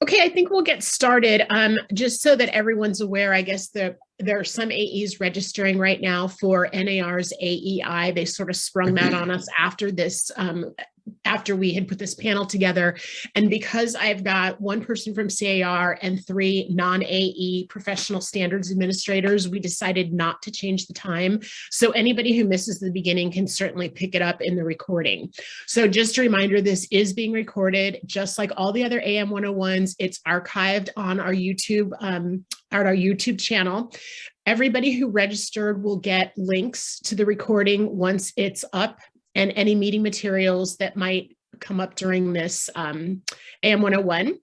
Okay, I think we'll get started. Just so that everyone's aware, I guess there are some AEs registering right now for NAR's AEI. They sort of sprung that on us after this, after we had put this panel together. And because I've got one person from C.A.R. and 3 non-AE professional standards administrators, we decided not to change the time. So anybody who misses the beginning can certainly pick it up in the recording. So just a reminder, this is being recorded, just like all the other AM 101s. It's archived on our YouTube channel. Everybody who registered will get links to the recording once it's up, and any meeting materials that might come up during this AM 101.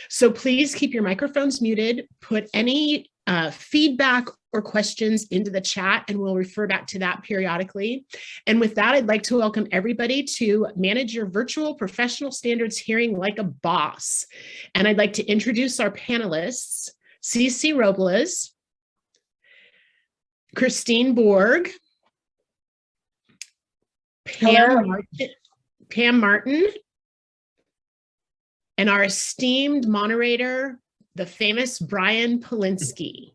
So please keep your microphones muted, put any feedback or questions into the chat, and we'll refer back to that periodically. And with that, I'd like to welcome everybody to Manage Your Virtual Professional Standards Hearing Like a Boss. And I'd like to introduce our panelists, C.C. Robles, Christine Borg, Pam Martin, and our esteemed moderator, the famous Brian Polinsky.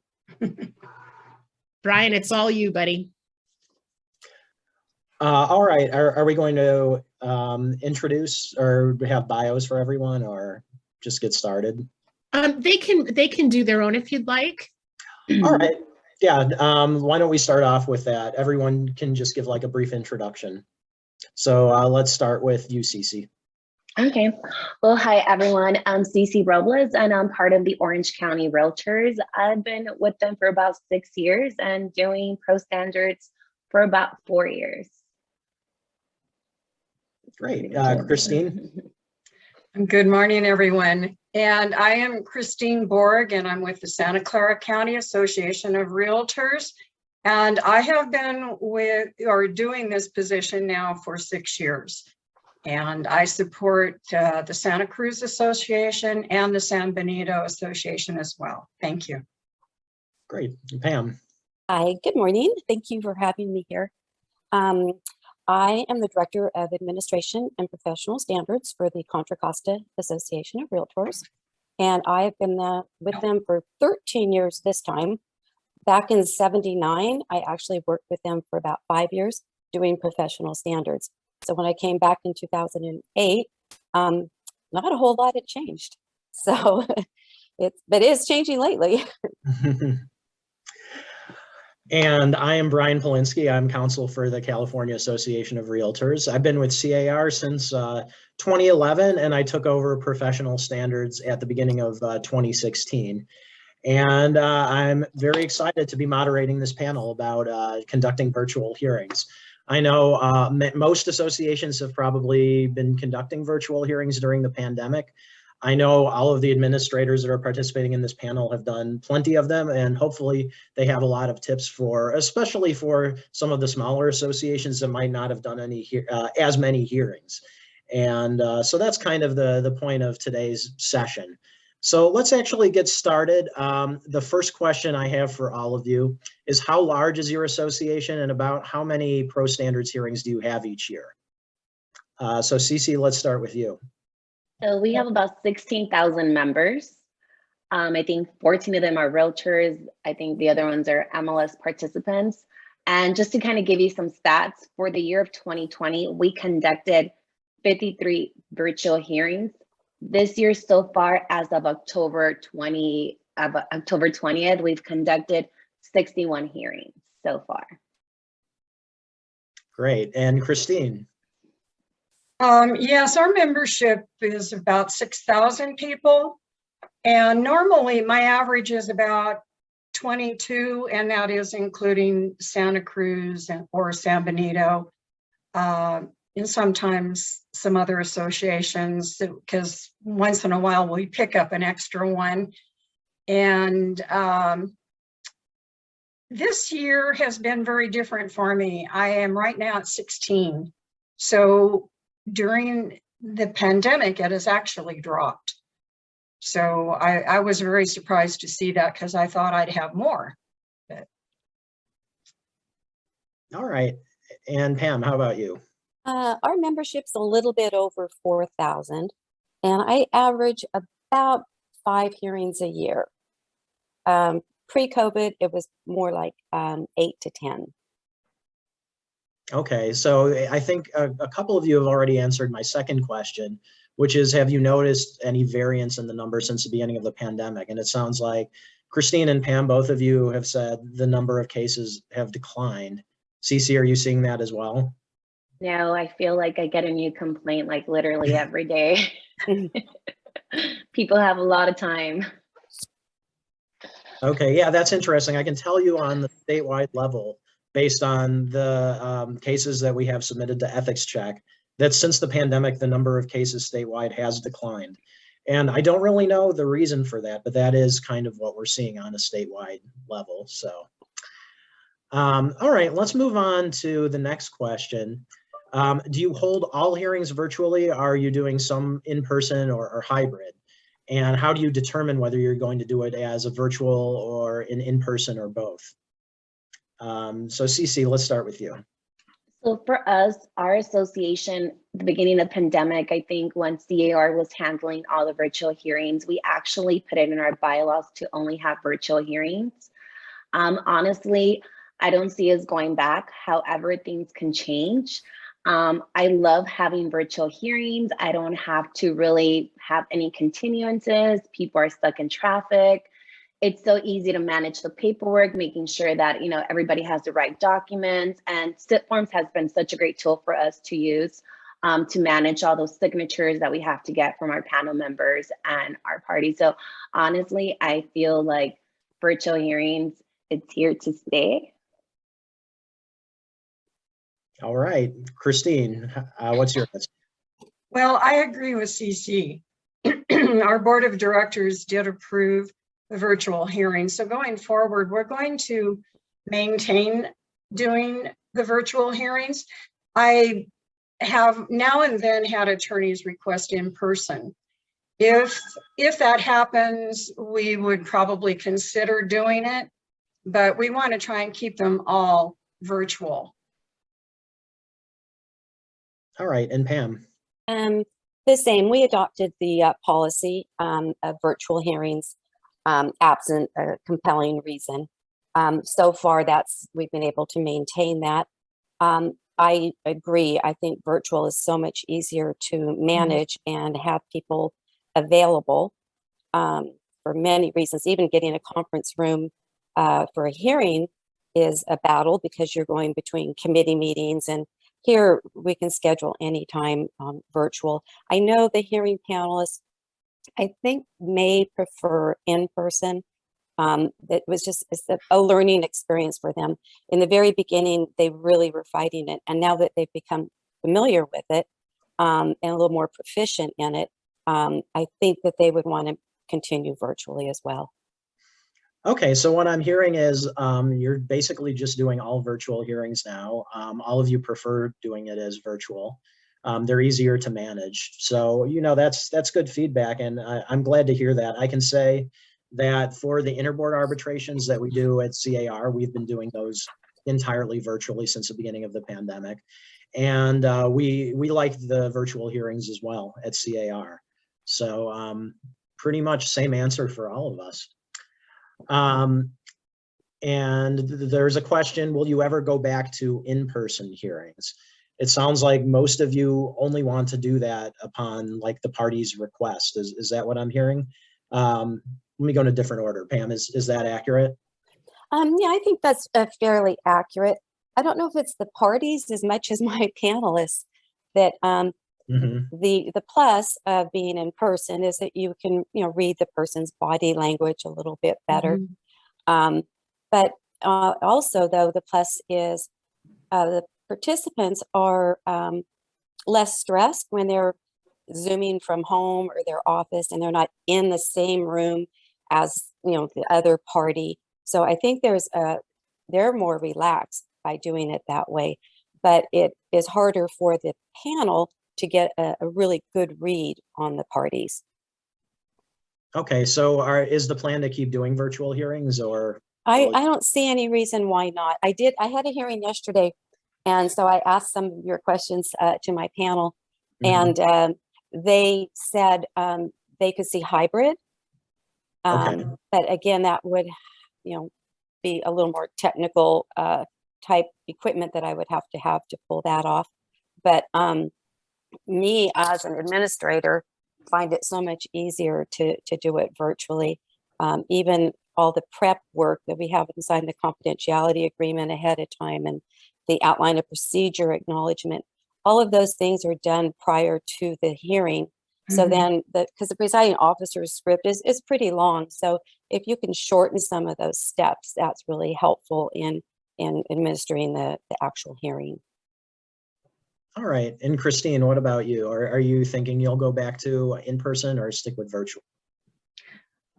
Brian, it's all you, buddy. All right, are we going to introduce or have bios for everyone, or just get started? They can do their own if you'd like. All right, yeah, why don't we start off with that? Everyone can just give like a brief introduction. So let's start with you, Cece. Okay. Well, hi, everyone. I'm C.C. Robles, and I'm part of the Orange County Realtors. I've been with them for about 6 years and doing ProStandards for about 4 years. Great. Christine? Good morning, everyone. And I am Christine Borg, and I'm with the Santa Clara County Association of Realtors. And I have been doing this position now for 6 years. And I support the Santa Cruz Association and the San Benito Association as well. Thank you. Great. Pam? Hi, good morning. Thank you for having me here. I am the Director of Administration and Professional Standards for the Contra Costa Association of Realtors. And I have been with them for 13 years this time. Back in '79, I actually worked with them for about 5 years doing professional standards. So when I came back in 2008, not a whole lot had changed. So but it is changing lately. And I am Brian Polinsky. I'm counsel for the California Association of Realtors. I've been with C.A.R. since 2011, and I took over professional standards at the beginning of 2016. And I'm very excited to be moderating this panel about conducting virtual hearings. I know most associations have probably been conducting virtual hearings during the pandemic. I know all of the administrators that are participating in this panel have done plenty of them, and hopefully they have a lot of tips for, especially for some of the smaller associations that might not have done as many hearings. And so that's kind of the point of today's session. So let's actually get started. The first question I have for all of you is, how large is your association, and about how many ProStandards hearings do you have each year? So Cece, let's start with you. So we have about 16,000 members. I think 14 of them are realtors. I think the other ones are MLS participants. And just to kind of give you some stats, for the year of 2020, we conducted 53 virtual hearings. This year, so far as of October 20th, we've conducted 61 hearings so far. Great. And Christine? Yes, our membership is about 6,000 people. And normally my average is about 22, and that is including Santa Cruz or San Benito. And sometimes some other associations, because once in a while we pick up an extra one. And this year has been very different for me. I am right now at 16. So during the pandemic, it has actually dropped. So I was very surprised to see that, because I thought I'd have more. But... All right. And Pam, how about you? Our membership's a little bit over 4,000, and I average about 5 hearings a year. Pre-COVID, it was more like 8 to 10. Okay, so I think a couple of you have already answered my second question, which is, have you noticed any variance in the numbers since the beginning of the pandemic? And it sounds like Christine and Pam, both of you have said the number of cases have declined. Cece, are you seeing that as well? No, I feel like I get a new complaint like literally every day. People have a lot of time. Okay, yeah, that's interesting. I can tell you on the statewide level, based on the cases that we have submitted to ethics check, that since the pandemic, the number of cases statewide has declined. And I don't really know the reason for that, but that is kind of what we're seeing on a statewide level. So, all right, let's move on to the next question. Do you hold all hearings virtually? Are you doing some in person or hybrid? And how do you determine whether you're going to do it as a virtual or an in-person or both? So Cece, let's start with you. So for us, our association, the beginning of the pandemic, I think when C.A.R. was handling all the virtual hearings, we actually put it in our bylaws to only have virtual hearings. Honestly, I don't see us going back. However, things can change. I love having virtual hearings. I don't have to really have any continuances. People are stuck in traffic. It's so easy to manage the paperwork, making sure that, you know, everybody has the right documents, and SIP forms has been such a great tool for us to use to manage all those signatures that we have to get from our panel members and our party. So honestly, I feel like virtual hearings, it's here to stay. All right, Christine, what's your answer? Well, I agree with CC. Our board of directors did approve the virtual hearing. So going forward, we're going to maintain doing the virtual hearings. I have now and then had attorneys request in person. If that happens, we would probably consider doing it, but we want to try and keep them all virtual. All right, and Pam. The same. We adopted the policy of virtual hearings absent a compelling reason. So far, we've been able to maintain that. I agree. I think virtual is so much easier to manage and have people available for many reasons. Even getting a conference room for a hearing is a battle because you're going between committee meetings, and here we can schedule anytime virtual. I know the hearing panelists, I think, may prefer in person. It was just a learning experience for them. In the very beginning, they really were fighting it. And now that they've become familiar with it and a little more proficient in it, I think that they would want to continue virtually as well. Okay, so what I'm hearing is you're basically just doing all virtual hearings now. All of you prefer doing it as virtual. They're easier to manage. So, you know, that's good feedback, and I'm glad to hear that. I can say that for the interboard arbitrations that we do at C.A.R., we've been doing those entirely virtually since the beginning of the pandemic. And we like the virtual hearings as well at C.A.R. So pretty much same answer for all of us. And there's a question, will you ever go back to in-person hearings? It sounds like most of you only want to do that upon like the party's request. Is that what I'm hearing? Let me go in a different order. Pam, is that accurate? Yeah, I think that's fairly accurate. I don't know if it's the parties as much as my panelists that the plus of being in person is that you can, you know, read the person's body language a little bit better. But also, though, the plus is the participants are less stressed when they're Zooming from home or their office, and they're not in the same room as, you know, the other party. So I think they're more relaxed by doing it that way. But it is harder for the panel to get a really good read on the parties. Okay, so is the plan to keep doing virtual hearings, or? I don't see any reason why not. I had a hearing yesterday, and so I asked some of your questions to my panel, and they said they could see hybrid, Okay. But again, that would, be a little more technical type equipment that I would have to pull that off. But me as an administrator find it so much easier to do it virtually. Even all the prep work that we have inside the confidentiality agreement ahead of time and the outline of procedure acknowledgement, all of those things are done prior to the hearing. So then, because the presiding officer's script is pretty long, so if you can shorten some of those steps, that's really helpful in administering the actual hearing. All right. And Christine, what about you? Are you thinking you'll go back to in-person or stick with virtual?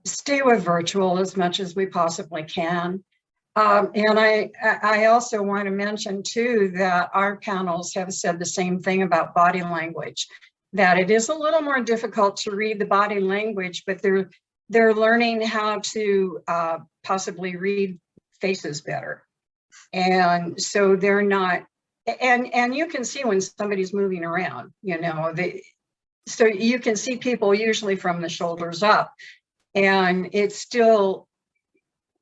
Stay with virtual as much as we possibly can. And I also want to mention too that our panels have said the same thing about body language, that it is a little more difficult to read the body language, but they're learning how to possibly read faces better. And so they're not, and you can see when somebody's moving around, so you can see people usually from the shoulders up, and it still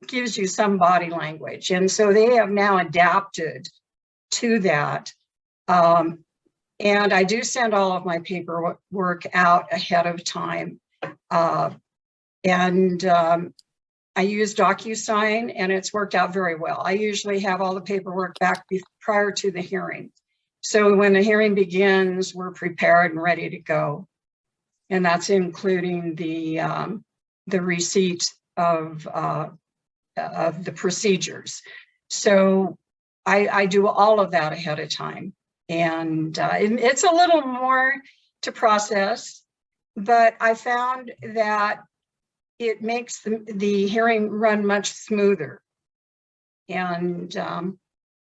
gives you some body language. And so they have now adapted to that. And I do send all of my paperwork out ahead of time. I use DocuSign, and it's worked out very well. I usually have all the paperwork back prior to the hearing. So when the hearing begins, we're prepared and ready to go. And that's including the receipt of the procedures. So I do all of that ahead of time. And it's a little more to process, but I found that it makes the hearing run much smoother. And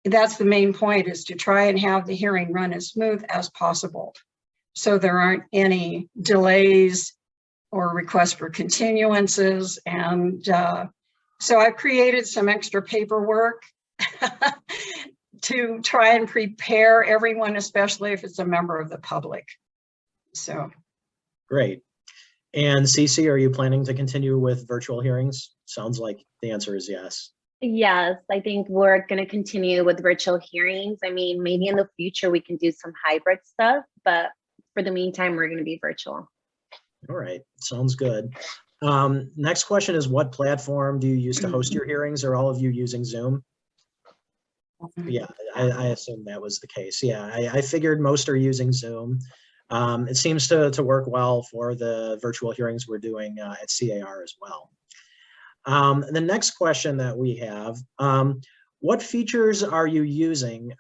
that's the main point, is to try and have the hearing run as smooth as possible, so there aren't any delays or requests for continuances. And so I've created some extra paperwork to try and prepare everyone, especially if it's a member of the public. So. Great. And Cece, are you planning to continue with virtual hearings? Sounds like the answer is yes. Yes, I think we're going to continue with virtual hearings. I mean, maybe in the future we can do some hybrid stuff, but for the meantime, we're going to be virtual. All right, sounds good. Next question is, what platform do you use to host your hearings? Are all of you using Zoom? Yeah, I assume that was the case. Yeah, I figured most are using Zoom. It seems to work well for the virtual hearings we're doing at C.A.R. as well. The next question that we have, what features are you using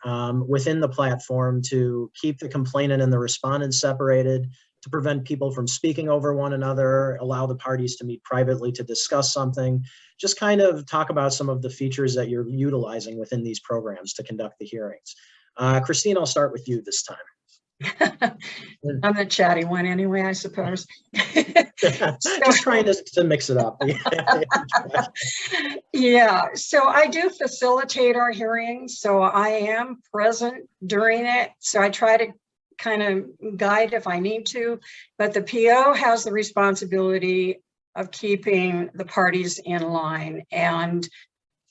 within the platform to keep the complainant and the respondent separated, to prevent people from speaking over one another, allow the parties to meet privately to discuss something? Just kind of talk about some of the features that you're utilizing within these programs to conduct the hearings. Christine, I'll start with you this time. I'm the chatty one anyway, I suppose. Just trying to mix it up. Yeah, so I do facilitate our hearings, so I am present during it. So I try to kind of guide if I need to, but the PO has the responsibility of keeping the parties in line. And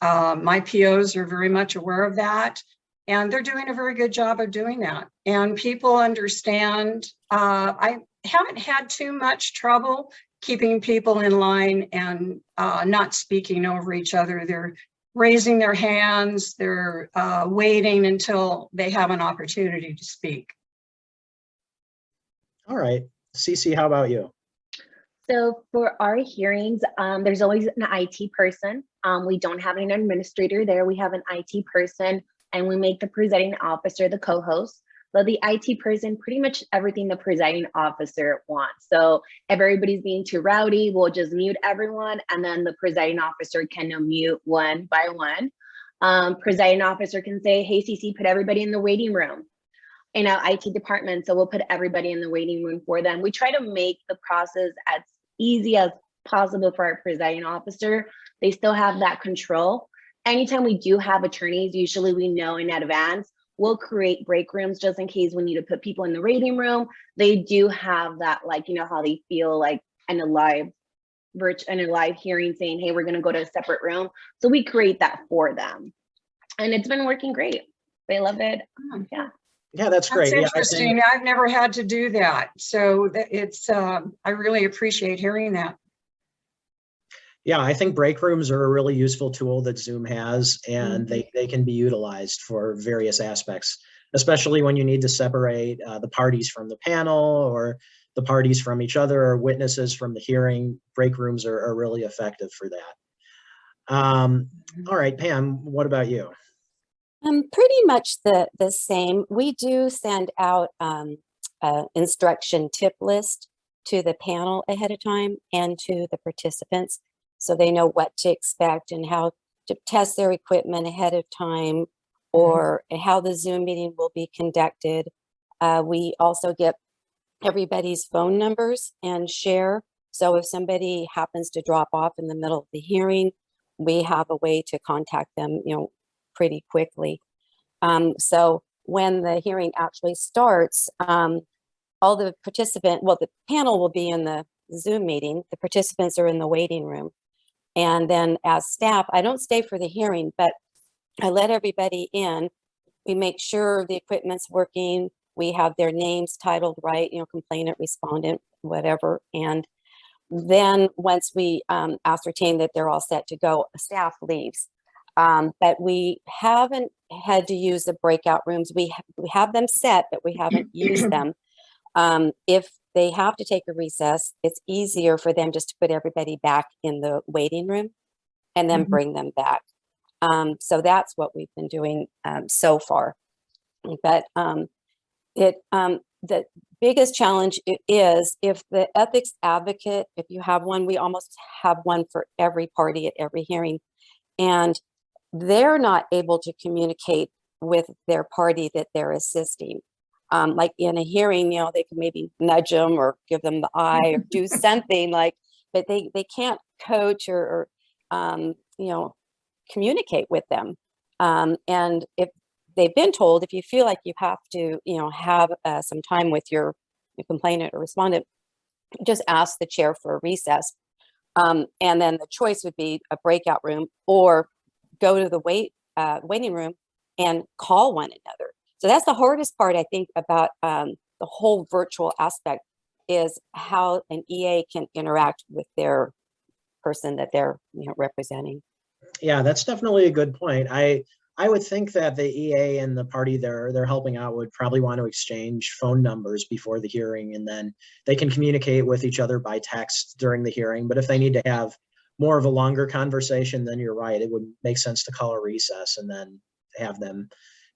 my POs are very much aware of that. And they're doing a very good job of doing that. And people understand. I haven't had too much trouble keeping people in line and not speaking over each other. They're raising their hands. They're waiting until they have an opportunity to speak. All right. Cece, how about you? So for our hearings, there's always an IT person. We don't have an administrator there. We have an IT person, and we make the presiding officer the co-host. But the IT person, pretty much everything the presiding officer wants. So if everybody's being too rowdy, we'll just mute everyone, and then the presiding officer can mute one by one. Presiding officer can say, hey, CC, put everybody in the waiting room. In our IT department, so we'll put everybody in the waiting room for them. We try to make the process as easy as possible for our presiding officer. They still have that control. Anytime we do have attorneys, usually we know in advance, we'll create break rooms just in case we need to put people in the waiting room. They do have that, like, how they feel like in a live in a live hearing saying, hey, we're going to go to a separate room. So we create that for them. And it's been working great. They love it. Yeah. Yeah, that's great. That's Yeah, I think- interesting. I've never had to do that. So it's, I really appreciate hearing that. Yeah, I think break rooms are a really useful tool that Zoom has, and they can be utilized for various aspects, especially when you need to separate the parties from the panel or the parties from each other or witnesses from the hearing. Break rooms are really effective for that. All right, Pam, what about you? Pretty much the same. We do send out instruction tip list to the panel ahead of time and to the participants, so they know what to expect and how to test their equipment ahead of time, or how the Zoom meeting will be conducted. We also get everybody's phone numbers and share. So if somebody happens to drop off in the middle of the hearing, we have a way to contact them, pretty quickly. So when the hearing actually starts, all the the panel will be in the Zoom meeting. The participants are in the waiting room. And then as staff, I don't stay for the hearing, but I let everybody in. We make sure the equipment's working. We have their names titled right, complainant, respondent, whatever. And then once we ascertain that they're all set to go, staff leaves. But we haven't had to use the breakout rooms. We have them set, but we haven't used them. If they have to take a recess, it's easier for them just to put everybody back in the waiting room and then bring them back. So that's what we've been doing so far. But the biggest challenge is if the ethics advocate, if you have one, we almost have one for every party at every hearing, and they're not able to communicate with their party that they're assisting. Like in a hearing, they can maybe nudge them or give them the eye or do something but they can't coach or communicate with them. And if they've been told, if you feel like you have to, have some time with your complainant or respondent, just ask the chair for a recess. And then the choice would be a breakout room or go to the waiting room and call one another. So that's the hardest part, I think, about the whole virtual aspect, is how an EA can interact with their person that they're representing. Yeah, that's definitely a good point. I would think that the EA and the party they're helping out would probably want to exchange phone numbers before the hearing, and then they can communicate with each other by text during the hearing. But if they need to have more of a longer conversation, then you're right. It would make sense to call a recess and then have them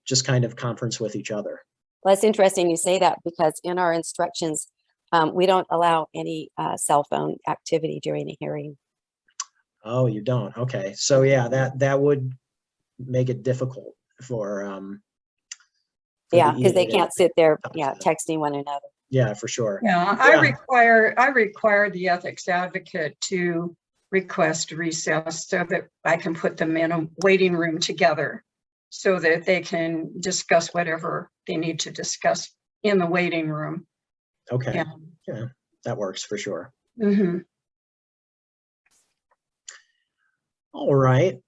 just kind of conference with each other. Well, it's interesting you say that, because in our instructions, we don't allow any cell phone activity during a hearing. Oh, you don't? Okay. So yeah, that would make it difficult for Yeah, the because they EA can't sit there, talk to them. texting one another. Yeah, for sure. Yeah, I require the ethics advocate to request recess so that I can put them in a waiting room together so that they can discuss whatever they need to discuss in the waiting room. Okay. Yeah, that works for sure. All right.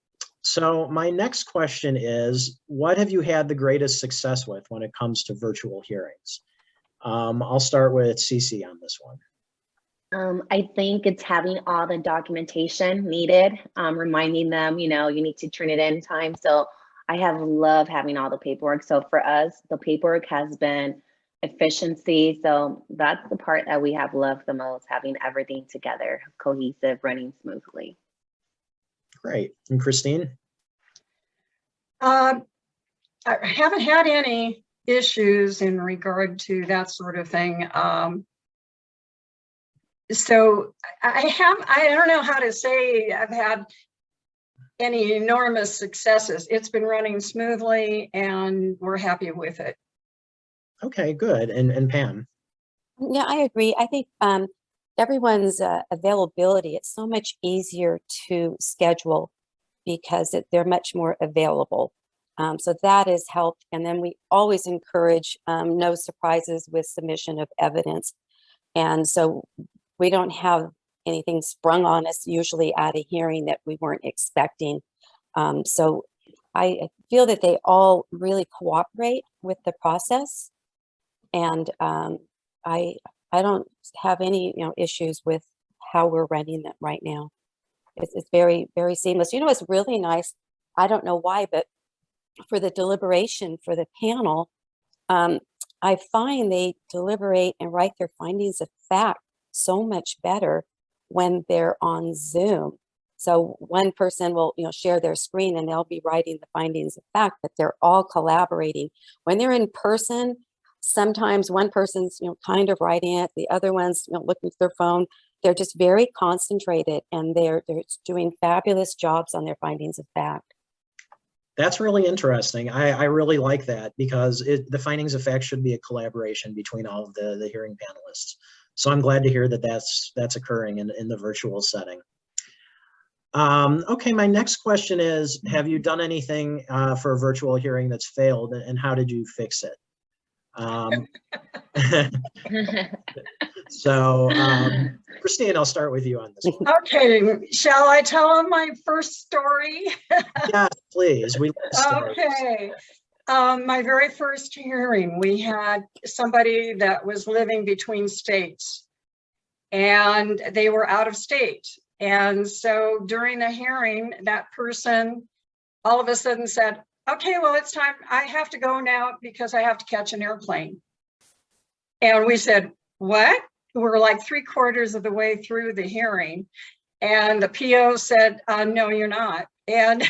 So my next question is, what have you had the greatest success with when it comes to virtual hearings? I'll start with Cece on this one. I think it's having all the documentation needed, reminding them, you need to turn it in time. So I have loved having all the paperwork. So for us, the paperwork has been efficiency. So that's the part that we have loved the most, having everything together, cohesive, running smoothly. Great. And Christine? I haven't had any issues in regard to that sort of thing. So I don't know how to say I've had any enormous successes. It's been running smoothly and we're happy with it. Okay, good. And Pam? Yeah, I agree. I think everyone's availability, it's so much easier to schedule because they're much more available. So that has helped. And then we always encourage no surprises with submission of evidence. And so we don't have anything sprung on us, usually at a hearing that we weren't expecting. So I feel that they all really cooperate with the process, and I don't have any issues with how we're running that right now. It's very, very seamless. It's really nice. I don't know why, but for the deliberation for the panel, I find they deliberate and write their findings of fact so much better when they're on Zoom. So one person will, share their screen and they'll be writing the findings of fact, but they're all collaborating. When they're in person, sometimes one person's, kind of writing it, the other one's, looking at their phone. They're just very concentrated, and they're doing fabulous jobs on their findings of fact. That's really interesting. I really like that, because the findings of fact should be a collaboration between all of the hearing panelists. So I'm glad to hear that that's occurring in the virtual setting. Okay, my next question is, have you done anything for a virtual hearing that's failed, and how did you fix it? So, Christine, I'll start with you on this one. Okay, shall I tell them my first story? Yes, please. We love stories. Okay. My very first hearing, we had somebody that was living between states, and they were out of state. And so during the hearing, that person all of a sudden said, okay, well, it's time. I have to go now because I have to catch an airplane. And we said, what? We're like 3/4 of the way through the hearing. And the PO said, no, you're not. And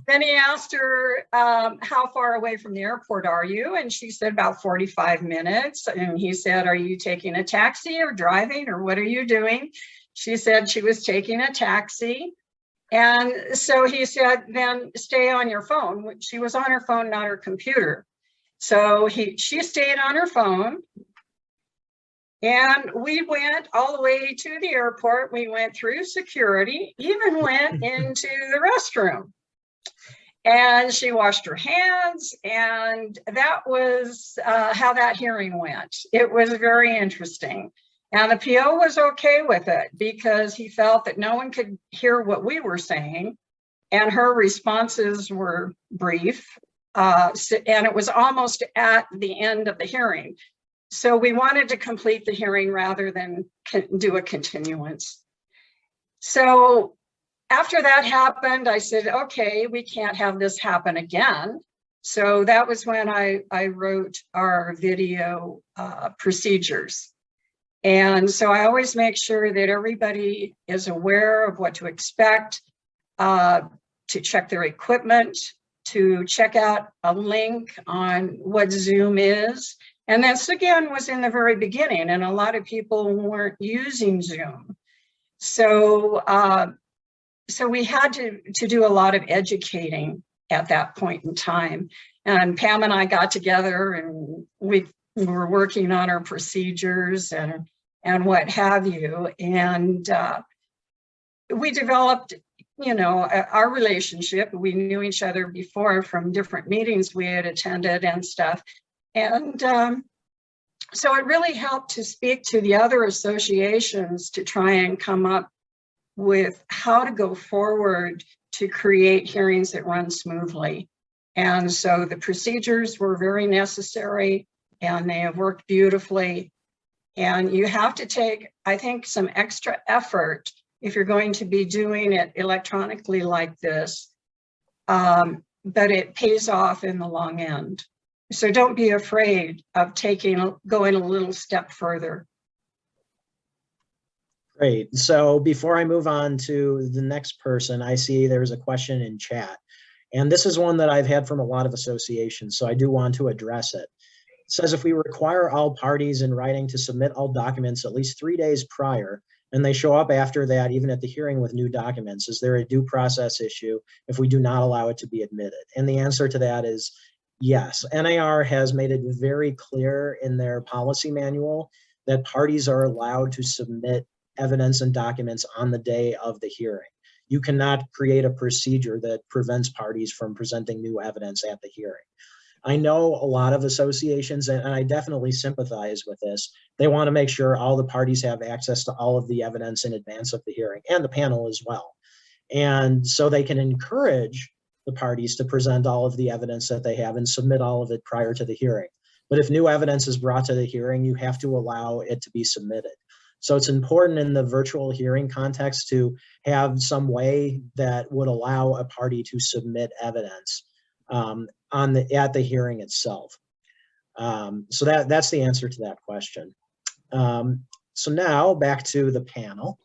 then he asked her, how far away from the airport are you? And she said, about 45 minutes. And he said, are you taking a taxi or driving, or what are you doing? She said she was taking a taxi. And so he said, then stay on your phone. She was on her phone, not her computer. So she stayed on her phone. And we went all the way to the airport. We went through security, even went into the restroom. And she washed her hands. And that was how that hearing went. It was very interesting. And the PO was okay with it because he felt that no one could hear what we were saying. And her responses were brief. And it was almost at the end of the hearing. So we wanted to complete the hearing rather than do a continuance. So after that happened, I said, okay, we can't have this happen again. So that was when I wrote our video procedures. And so I always make sure that everybody is aware of what to expect, to check their equipment, to check out a link on what Zoom is. And this again was in the very beginning, and a lot of people weren't using Zoom. So, so we had to do a lot of educating at that point in time. And Pam and I got together, and we were working on our procedures and what have you. And we developed, our relationship. We knew each other before from different meetings we had attended and stuff. And so it really helped to speak to the other associations to try and come up with how to go forward to create hearings that run smoothly. And so the procedures were very necessary, and they have worked beautifully. And you have to take, I think, some extra effort if you're going to be doing it electronically like this, but it pays off in the long end. So don't be afraid of going a little step further. Great. So before I move on to the next person, I see there's a question in chat. And this is one that I've had from a lot of associations, so I do want to address it. It says, if we require all parties in writing to submit all documents at least 3 days prior, and they show up after that, even at the hearing with new documents, is there a due process issue if we do not allow it to be admitted? And the answer to that is yes. NAR has made it very clear in their policy manual that parties are allowed to submit evidence and documents on the day of the hearing. You cannot create a procedure that prevents parties from presenting new evidence at the hearing. I know a lot of associations, and I definitely sympathize with this. They want to make sure all the parties have access to all of the evidence in advance of the hearing, and the panel as well. And so they can encourage the parties to present all of the evidence that they have and submit all of it prior to the hearing. But if new evidence is brought to the hearing, you have to allow it to be submitted. So it's important in the virtual hearing context to have some way that would allow a party to submit evidence at the hearing itself. So that's the answer to that question. So now back to the panel.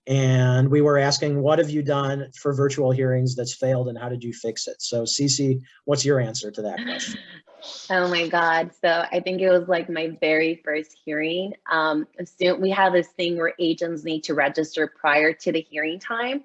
And we were asking, what have you done for virtual hearings that's failed and how did you fix it? So Cece, what's your answer to that question? Oh my God. So I think it was like my very first hearing. We have this thing where agents need to register prior to the hearing time.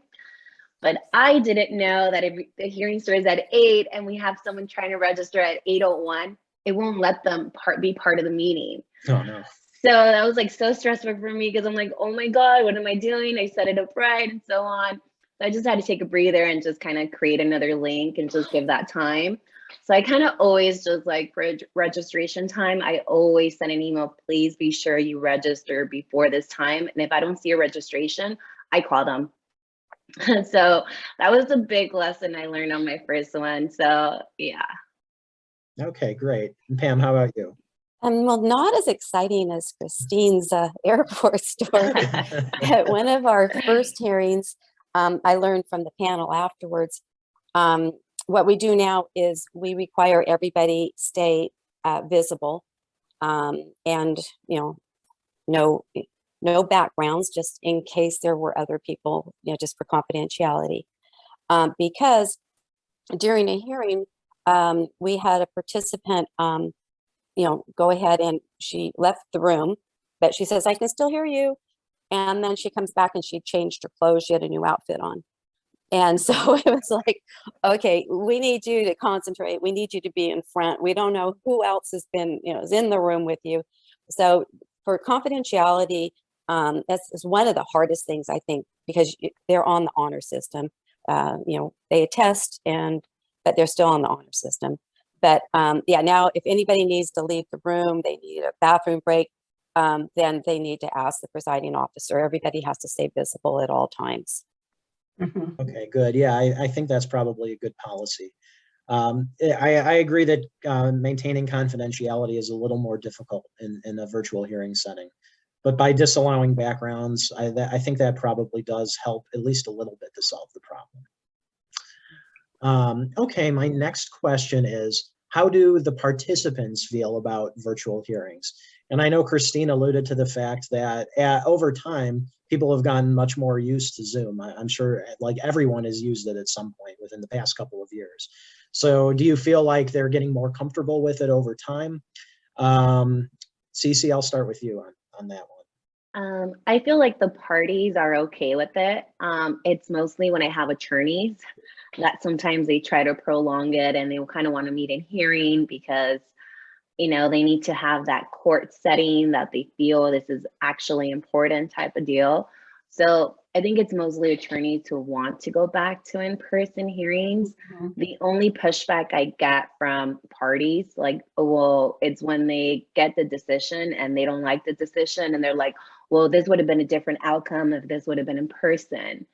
But I didn't know that if the hearing starts at 8 and we have someone trying to register at 8:01, it won't let them be part of the meeting. Oh no. So that was like so stressful for me because I'm like, oh my God, what am I doing? I set it up right and so on. So I just had to take a breather and just kind of create another link and just give that time. So I kind of always just like for registration time, I always send an email, please be sure you register before this time. And if I don't see a registration, I call them. So that was a big lesson I learned on my first one. So yeah. Okay, great. And Pam, how about you? Well, not as exciting as Christine's airport story. At one of our first hearings, I learned from the panel afterwards. What we do now is we require everybody stay visible, and no backgrounds, just in case there were other people, just for confidentiality. Because during a hearing, we had a participant go ahead, and she left the room, but she says, I can still hear you. And then she comes back and she changed her clothes. She had a new outfit on. And so it was like, okay, we need you to concentrate. We need you to be in front. We don't know who else has been, is in the room with you. So for confidentiality, that's one of the hardest things, I think, because they're on the honor system. They attest, but they're still on the honor system. But now if anybody needs to leave the room, they need a bathroom break, then they need to ask the presiding officer. Everybody has to stay visible at all times. Mhm. Okay, good. Yeah, I think that's probably a good policy. I agree that maintaining confidentiality is a little more difficult in a virtual hearing setting. But by disallowing backgrounds, I think that probably does help at least a little bit to solve the problem. Okay, my next question is, how do the participants feel about virtual hearings? And I know Christine alluded to the fact that over time, people have gotten much more used to Zoom. I'm sure like everyone has used it at some point within the past couple of years. So do you feel like they're getting more comfortable with it over time? Cece, I'll start with you on that one. I feel like the parties are okay with it. It's mostly when I have attorneys that sometimes they try to prolong it and they kind of want to meet in hearing because, they need to have that court setting that they feel this is actually important type of deal. So I think it's mostly attorneys who want to go back to in-person hearings. Mhm. The only pushback I get from parties, it's when they get the decision and they don't like the decision and they're like, well, this would have been a different outcome if this would have been in person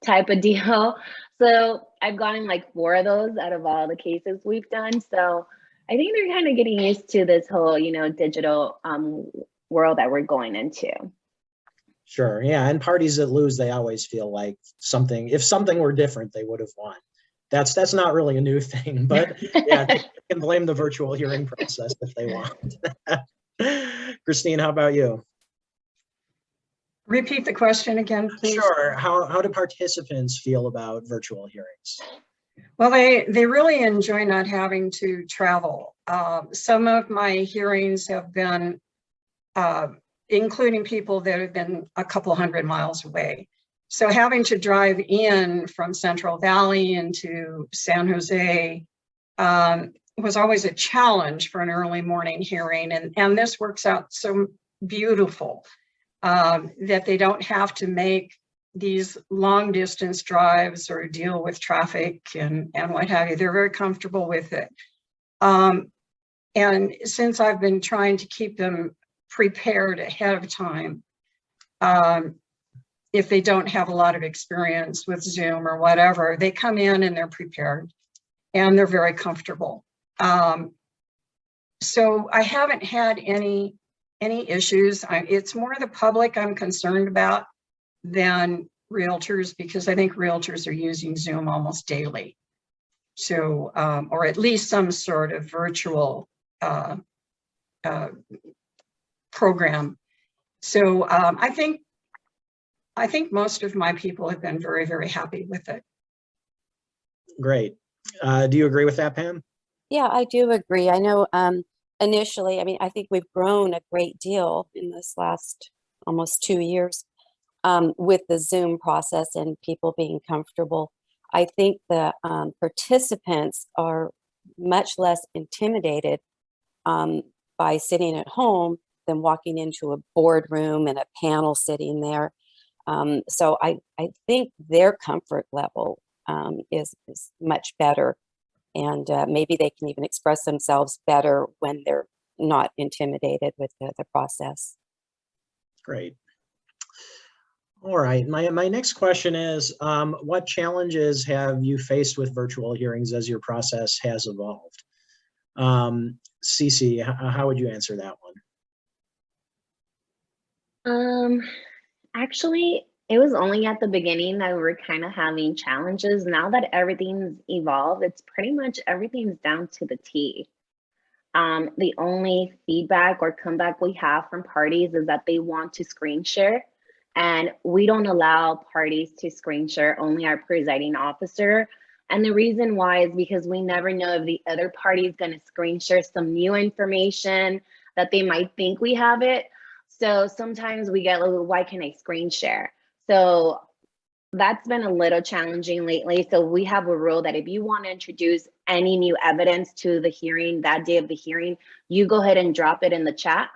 type of deal. So I've gotten like 4 of those out of all the cases we've done. So I think they're kind of getting used to this whole, digital world that we're going into. Sure, yeah, and parties that lose, they always feel like if something were different, they would have won. That's not really a new thing, but yeah, they can blame the virtual hearing process if they want. Christine, how about you? Repeat the question again, please. Sure. How do participants feel about virtual hearings? Well, they really enjoy not having to travel. Some of my hearings have been, including people that have been a couple hundred miles away. So having to drive in from Central Valley into San Jose was always a challenge for an early morning hearing. And this works out so beautiful that they don't have to make these long distance drives or deal with traffic and what have you. They're very comfortable with it. And since I've been trying to keep them prepared ahead of time, if they don't have a lot of experience with Zoom or whatever, they come in and they're prepared and they're very comfortable. So I haven't had any issues. It's more the public I'm concerned about than realtors, because I think realtors are using Zoom almost daily. So, or at least some sort of virtual program. So I think most of my people have been very, very happy with it. Great. Do you agree with that, Pam? Yeah, I do agree. I know initially, I mean, I think we've grown a great deal in this last almost 2 years with the Zoom process and people being comfortable. I think the participants are much less intimidated by sitting at home than walking into a boardroom and a panel sitting there. So I think their comfort level is much better. And maybe they can even express themselves better when they're not intimidated with the process. Great. All right. My next question is, what challenges have you faced with virtual hearings as your process has evolved? Cece, how would you answer that one? Actually, it was only at the beginning that we were kind of having challenges. Now that everything's evolved, it's pretty much everything's down to the T. The only feedback or comeback we have from parties is that they want to screen share, and we don't allow parties to screen share, only our presiding officer. And the reason why is because we never know if the other party is going to screen share some new information that they might think we have it. So sometimes we get a little, why can I screen share? So that's been a little challenging lately. So we have a rule that if you want to introduce any new evidence to the hearing, that day of the hearing, you go ahead and drop it in the chat,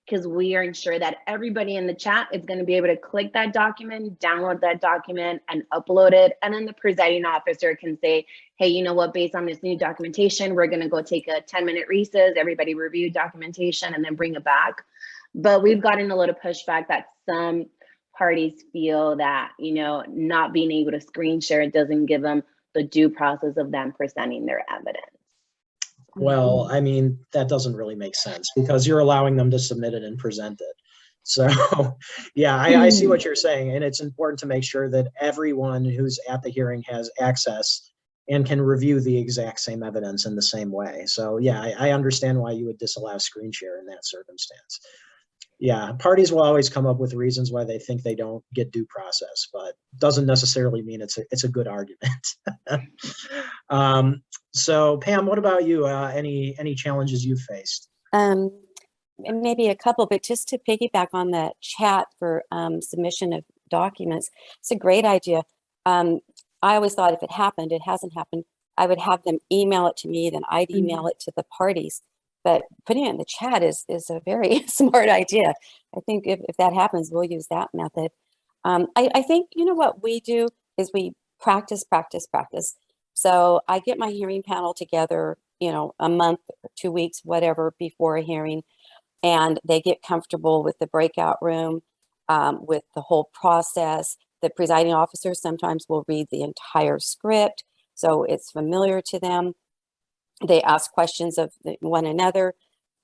because we are ensure that everybody in the chat is going to be able to click that document, download that document, and upload it. And then the presiding officer can say, hey, you know what, based on this new documentation, we're going to go take a 10-minute recess, everybody review documentation, and then bring it back. But we've gotten a little pushback that some parties feel that, you know, not being able to screen share doesn't give them the due process of them presenting their evidence. Well, I mean, that doesn't really make sense because you're allowing them to submit it and present it. So yeah, I see what you're saying. And it's important to make sure that everyone who's at the hearing has access and can review the exact same evidence in the same way. So yeah, I understand why you would disallow screen share in that circumstance. Yeah, parties will always come up with reasons why they think they don't get due process, but doesn't necessarily mean it's a good argument. So Pam, what about you? Any challenges you've faced? Maybe a couple, but just to piggyback on the chat for submission of documents, it's a great idea. I always thought if it happened, it hasn't happened, I would have them email it to me, then I'd email it to the parties. But putting it in the chat is a very smart idea. I think if that happens, we'll use that method. I think, you know, what we do is we practice. So I get my hearing panel together, you know, a month, 2 weeks, whatever, before a hearing, and they get comfortable with the breakout room, with the whole process. The presiding officer sometimes will read the entire script, so it's familiar to them. They ask questions of one another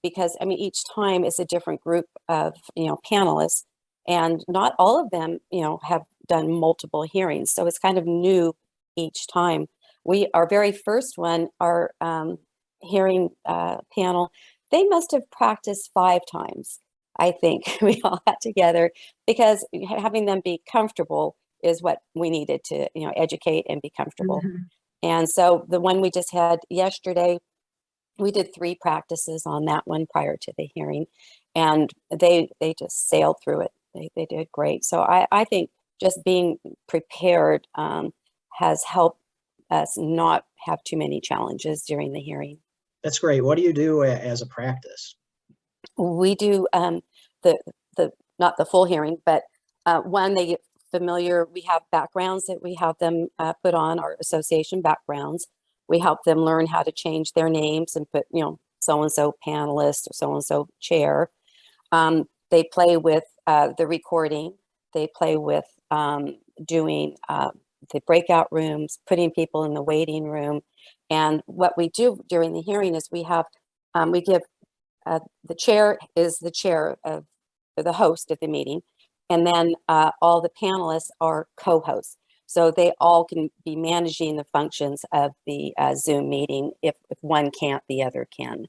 because, I mean, each time it's a different group of, you know, panelists, and not all of them, you know, have done multiple hearings. So it's kind of new each time. Our very first one, our hearing panel, they must have practiced 5 times. I think we all got together because having them be comfortable is what we needed to, you know, educate and be comfortable. And so the one we just had yesterday, we did 3 practices on that one prior to the hearing, and they just sailed through it. They did great. So I think just being prepared has helped us not have too many challenges during the hearing. That's great. What do you do as a practice? We do not the full hearing, but one, they get familiar. We have backgrounds that we have them put on, our association backgrounds. We help them learn how to change their names and put, so-and-so panelist or so-and-so chair. They play with the recording. They play with doing the breakout rooms, putting people in the waiting room. And what we do during the hearing is we give the chair is the chair of the host of the meeting. And then all the panelists are co-hosts. So they all can be managing the functions of the Zoom meeting. If one can't, the other can.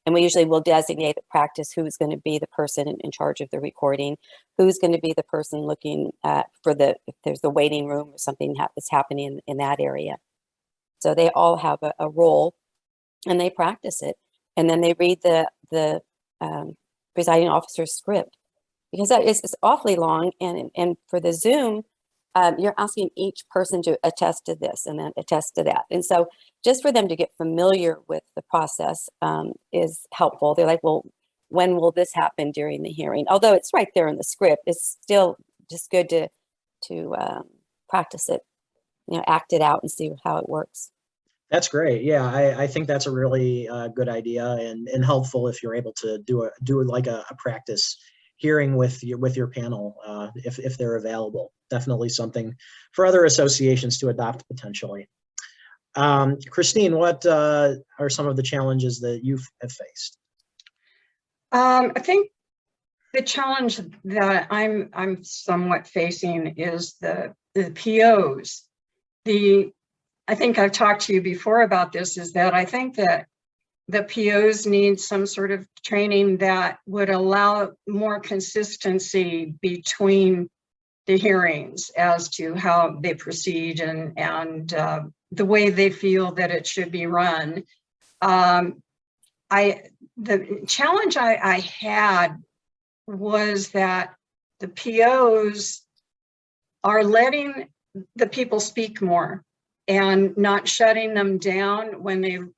And we usually will designate at practice who's going to be the person in charge of the recording, who's going to be the person looking for if there's the waiting room or something that's happening in that area. So they all have a role and they practice it. And then they read the presiding officer's script, because it's awfully long. And for the Zoom, you're asking each person to attest to this and then attest to that. And so just for them to get familiar with the process is helpful. They're like, well, when will this happen during the hearing? Although it's right there in the script, it's still just good to practice it, act it out and see how it works. That's great. Yeah, I think that's a really good idea and helpful if you're able to do like a practice hearing with your panel if they're available. Definitely something for other associations to adopt potentially. Christine, what are some of the challenges that you have faced? I think the challenge that I'm somewhat facing is the POs. I think I've talked to you before about this, is that I think that the POs need some sort of training that would allow more consistency between the hearings as to how they proceed and the way they feel that it should be run. The challenge I had was that the POs are letting the people speak more and not shutting them down when they've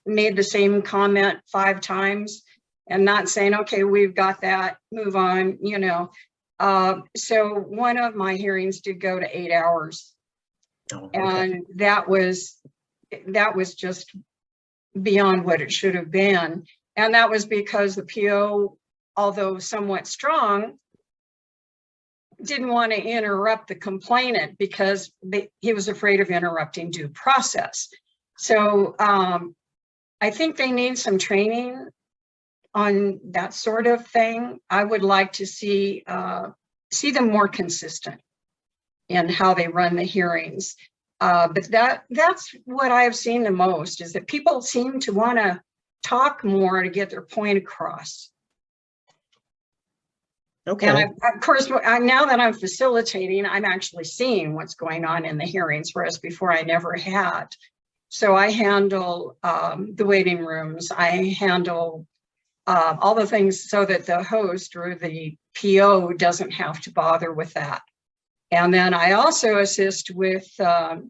made the same comment 5 times and not saying, okay, we've got that, move on, So one of my hearings did go to 8 hours. Oh, okay. And that was just beyond what it should have been. And that was because the PO, although somewhat strong, didn't want to interrupt the complainant because he was afraid of interrupting due process. So I think they need some training on that sort of thing. I would like to see them more consistent in how they run the hearings. But that's what I've seen the most, is that people seem to want to talk more to get their point across. Okay. And of course, now that I'm facilitating, I'm actually seeing what's going on in the hearings, whereas before I never had. So I handle the waiting rooms. I handle all the things so that the host or the PO doesn't have to bother with that. And then I also assist with the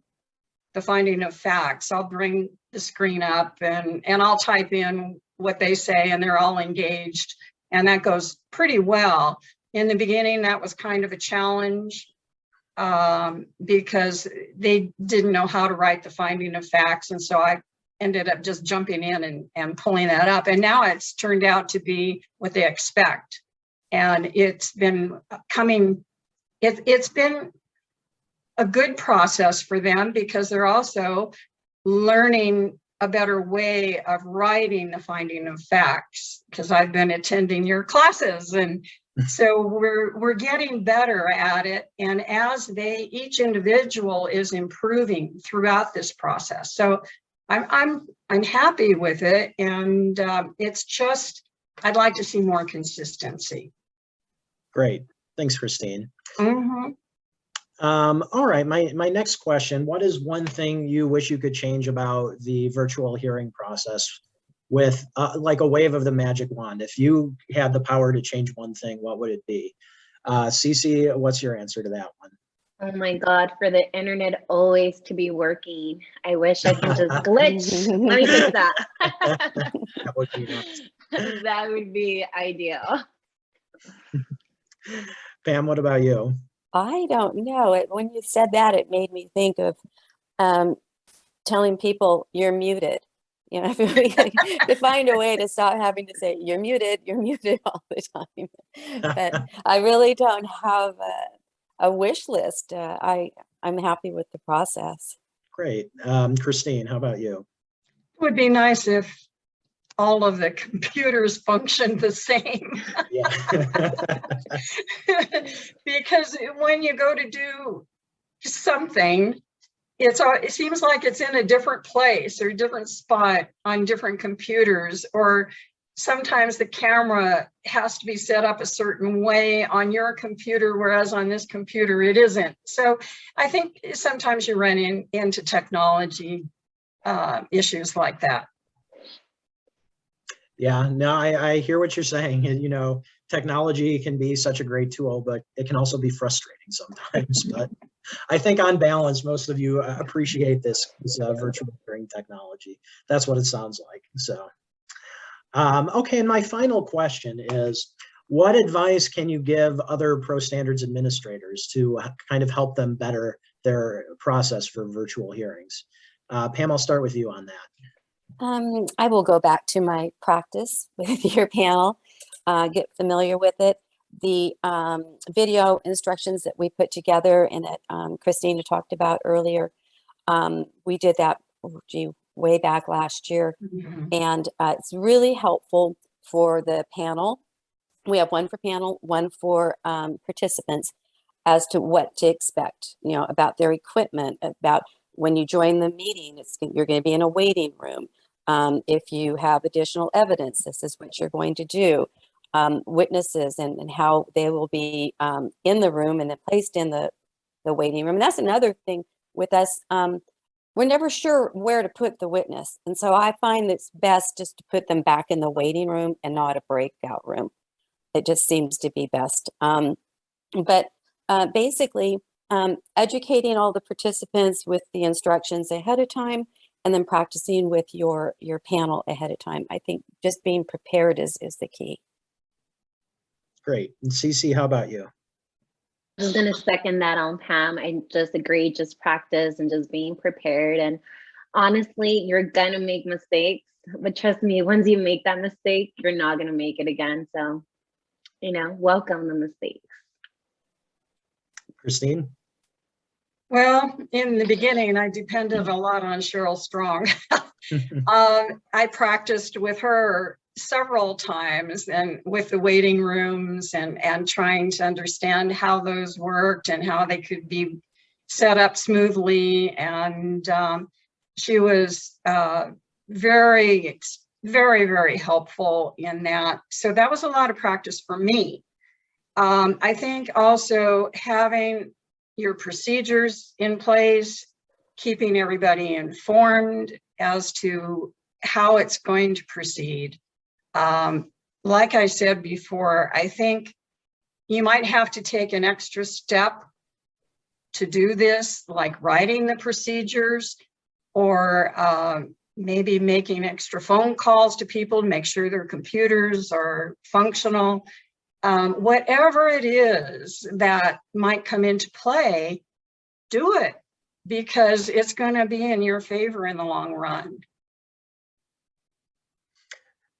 finding of facts. I'll bring the screen up and I'll type in what they say, and they're all engaged. And that goes pretty well. In the beginning, that was kind of a challenge because they didn't know how to write the finding of facts. And so I ended up just jumping in and pulling that up. And now it's turned out to be what they expect. And it's been it's been a good process for them because they're also learning a better way of writing the finding of facts, because I've been attending your classes, and so we're getting better at it. And as each individual is improving throughout this process, so I'm happy with it, and it's just I'd like to see more consistency. Great, thanks, Christine. Mm-hmm. All right, my next question, what is one thing you wish you could change about the virtual hearing process with like a wave of the magic wand? If you had the power to change one thing, what would it be? Cece, what's your answer to that one? Oh my God, for the internet always to be working. I wish I could just glitch. Let me fix that. That would be nice. That would be ideal. Pam, what about you? I don't know. When you said that, it made me think of telling people you're muted. You know, if we could find a way to stop having to say you're muted all the time. But I really don't have a wish list. I'm happy with the process. Great. Christine, how about you? It would be nice if all of the computers functioned the same. Yeah. Because when you go to do something, it seems like it's in a different place or a different spot on different computers, or sometimes the camera has to be set up a certain way on your computer, whereas on this computer it isn't. So I think sometimes you run into technology issues like that. Yeah, no, I hear what you're saying. You know, technology can be such a great tool, but it can also be frustrating sometimes. But I think on balance, most of you appreciate this virtual hearing technology. That's what it sounds like. So, okay, and my final question is, what advice can you give other ProStandards administrators to kind of help them better their process for virtual hearings? Pam, I'll start with you on that. I will go back to my practice with your panel, get familiar with it. The video instructions that we put together and that Christina talked about earlier, we did that way back last year. Mm-hmm. And it's really helpful for the panel. We have one for panel, one for participants as to what to expect, you know, about their equipment, about when you join the meeting, you're going to be in a waiting room. If you have additional evidence, this is what you're going to do. Witnesses and how they will be in the room and then placed in the waiting room. And that's another thing with us. We're never sure where to put the witness. And so I find it's best just to put them back in the waiting room and not a breakout room. It just seems to be best. But basically, educating all the participants with the instructions ahead of time, and then practicing with your panel ahead of time. I think just being prepared is the key. Great. And Cece, how about you? I was going to second that on Pam. I just agree, just practice and just being prepared. And honestly, you're going to make mistakes, but trust me, once you make that mistake, you're not going to make it again. So, you know, welcome the mistakes. Christine? Well, in the beginning, I depended a lot on Cheryl Strong. I practiced with her several times and with the waiting rooms and trying to understand how those worked and how they could be set up smoothly. And she was very, very helpful in that. So that was a lot of practice for me. I think also having your procedures in place, keeping everybody informed as to how it's going to proceed. Like I said before, I think you might have to take an extra step to do this, like writing the procedures or maybe making extra phone calls to people to make sure their computers are functional. Whatever it is that might come into play, do it because it's going to be in your favor in the long run.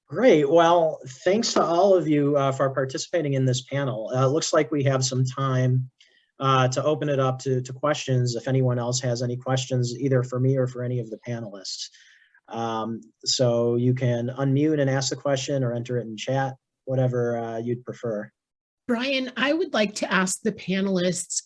Great. Well, thanks to all of you for participating in this panel. It looks like we have some time to open it up to questions if anyone else has any questions, either for me or for any of the panelists. So you can unmute and ask the question or enter it in chat, whatever you'd prefer. Brian, I would like to ask the panelists,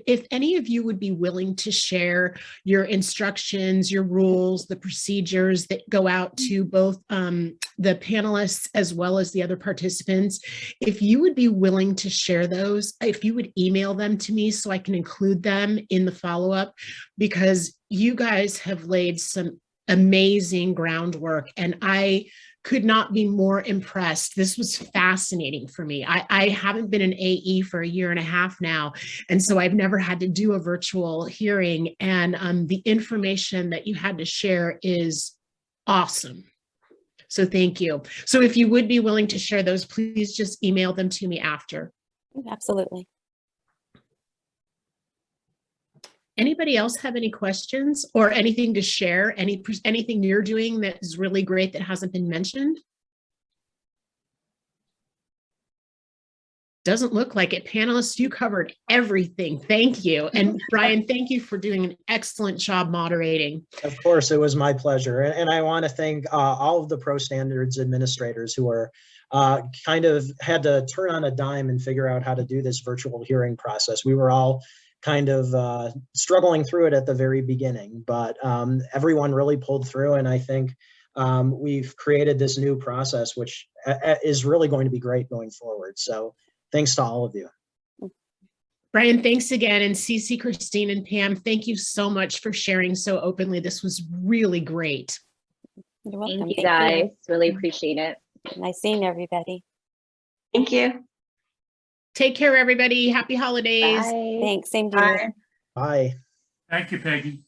if any of you would be willing to share your instructions, your rules, the procedures that go out to both the panelists as well as the other participants. If you would be willing to share those, if you would email them to me so I can include them in the follow-up, because you guys have laid some amazing groundwork and I could not be more impressed. This was fascinating for me. I haven't been an AE for 1.5 years now, and so I've never had to do a virtual hearing, and the information that you had to share is awesome. So thank you. So if you would be willing to share those, please just email them to me after. Absolutely. Anybody else have any questions or anything to share? Anything you're doing that is really great that hasn't been mentioned? Doesn't look like it. Panelists, you covered everything. Thank you. And Brian, thank you for doing an excellent job moderating. Of course, it was my pleasure. And I want to thank all of the ProStandards administrators who are kind of had to turn on a dime and figure out how to do this virtual hearing process. We were all kind of struggling through it at the very beginning, but everyone really pulled through. And I think we've created this new process, which is really going to be great going forward. So thanks to all of you. Brian, thanks again. And CC, Christine, and Pam, thank you so much for sharing so openly. This was really great. You're welcome. Thank you guys. Really appreciate it. Nice seeing everybody. Thank you. Take care, everybody. Happy holidays. Bye. Thanks. Same to you. Bye. Bye. Thank you, Peggy.